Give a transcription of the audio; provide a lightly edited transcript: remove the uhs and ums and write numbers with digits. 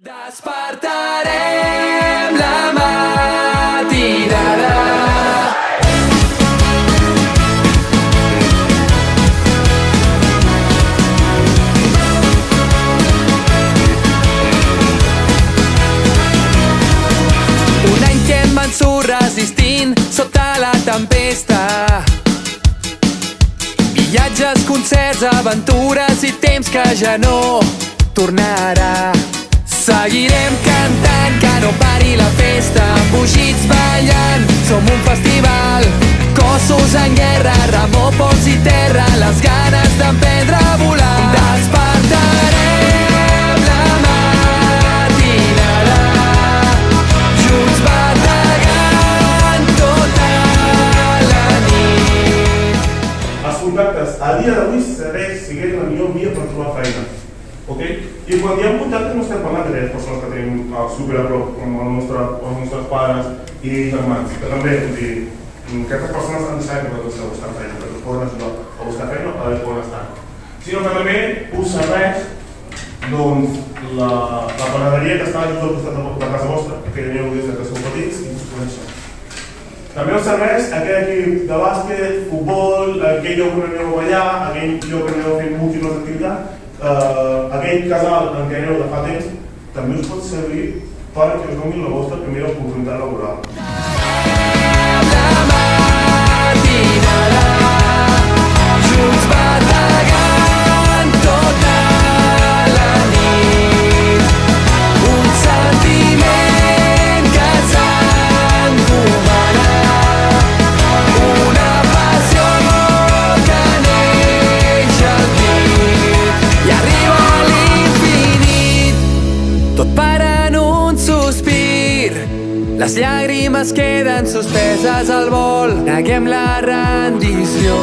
Despertarem la matinada. Un any que hem vençut resistint sota la tempesta. Viatges, concerts, aventures i temps que ja no tornarà. Seguirem cantant, que no pari la festa, embogits ballant, som un festival. Cossos en guerra, remor, pols i terra, les ganes d'emprendre a volar. Despertarem la matinada, junts bategant tota la nit. Els contactes a dia d'avui segueix sent la millor via per trobar feina. I quan diem contactes no estem parlant d'aquelles persones que tenim super a prop, com els nostres pares i germans, que també, aquestes persones han de saber que poden buscar feina, que us poden ajudar a buscar feina o a veure on estan. Sinó que també us serveix la panaderia que està just al costat de casa vostra, que hi aneu des que sou petits i us coneixen. També us serveix aquell equip de bàsquet, futbol, aquell lloc on aneu a ballar, aquell lloc on aneu a fer múltiples activitats, aquell casal en què aneu de fa temps, també us pot servir perquè us donin la vostra primera oportunitat laboral. La matinada, junts bategant tota la nit. Un sentiment que s'encomana, una passió que neix al llit i arriba a l'infinit, tot per en un sospir. Les llàgrimes queden suspeses al vol, neguem la rendició.